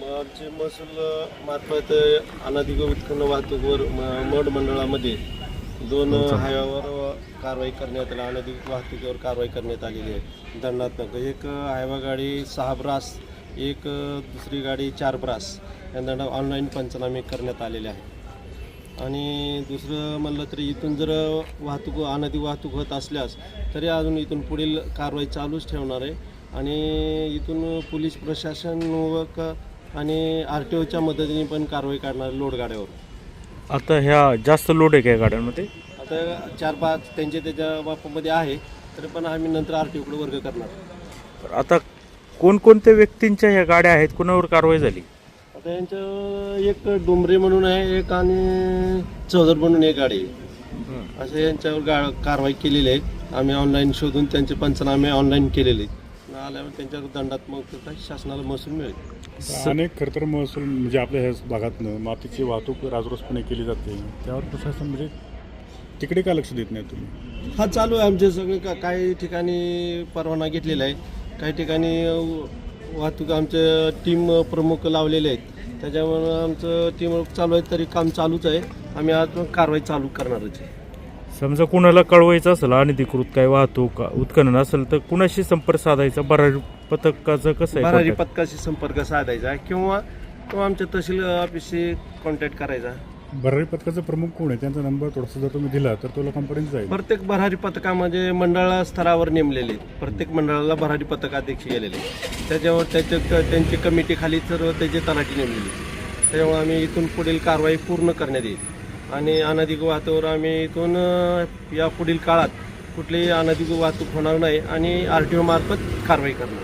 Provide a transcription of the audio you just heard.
आमचे महसूल मार्फत अनधिकृत उत्खनन वाहतूकवर मड मंडळामध्ये 2 हायवावर कारवाई करण्यात आली. अनधिकृत वाहतुकीवर कारवाई करण्यात आलेली आहे दंडात्मक. एक हायवा गाडी 6 ब्रास, एक दुसरी गाडी 4 ब्रास या दंडा ऑनलाईन पंचनामे करण्यात आलेले आहे. आणि दुसरं म्हणलं तरी इथून जर अनधिकृत वाहतूक होत असल्यास तरी अजून इथून पुढील कारवाई चालूच ठेवणार आहे. आणि इथून पोलीस प्रशासन आणि RTOच्या मदतीने पण कारवाई करणार लोड गाड्यावर. आता ह्या जास्त लोड आहे का या गाड्यांमध्ये? आता 4-5 त्याच्या बापामध्ये आहे, तरी पण आम्ही नंतर RTOकडे वर्ग करणार. आता कोणकोणत्या व्यक्तींच्या ह्या गाड्या आहेत, कोणावर कारवाई झाली? आता यांचं एक डोंबरे म्हणून आहे, एक आणि चौधर म्हणून एक गाडी आहे. असे यांच्यावर कारवाई केलेली आहे. आम्ही ऑनलाईन शोधून त्यांचे पंचनामे ऑनलाईन केलेले आल्यावर त्यांच्यावर दंडात्मक शासनाला महसूल मिळेल. अनेक खरतर महसूल म्हणजे आपल्या ह्या भागातनं मातीची वाहतूक राजरोसपणे केली जाते, त्यावर प्रशासन म्हणजे तिकडे का लक्ष देत नाही तुम्ही? हा चालू आहे आमचे सगळे. काही ठिकाणी परवाना घेतलेला आहे, काही ठिकाणी वाहतूक आमचे टीम प्रमुख लावलेले आहेत, त्याच्यामुळे आमचं टीम चालू आहे. तरी काम चालूच आहे. आम्ही आज कारवाई चालू करणारच आहे. समजा कुणाला कळवायचं असेल अनधिकृत काय वाहतूक उत्खनन असेल तर कुणाशी संपर्क साधायचा? भरारी पथकाचं कसं आहे? भरारी पथकाशी संपर्क साधायचा किंवा आमच्या तहसील ऑफिसशी कॉन्टॅक्ट करायचा. भरारी पथकाचा प्रमुख कोण आहे, त्यांचा नंबर थोडासा जर तुम्ही दिला तर तो लोकांपर्यंत जाईल. प्रत्येक भरारी पथकामध्ये मंडळा स्तरावर नेमलेले आहेत. प्रत्येक मंडळाला भरारी पथकाध्यक्ष गेलेले, त्याच्यावर त्यांची कमिटी खाली सर्व त्याचे तलाठी नेमलेली. त्याच्यामुळे आम्ही इथून पुढील कारवाई पूर्ण करण्यात येईल. आणि अनधिकृत वाहतुकीवर आम्ही इथून या पुढील काळात कुठलीही अनधिकृत वाहतूक होणार नाही आणि RTO मार्फत कारवाई करणार.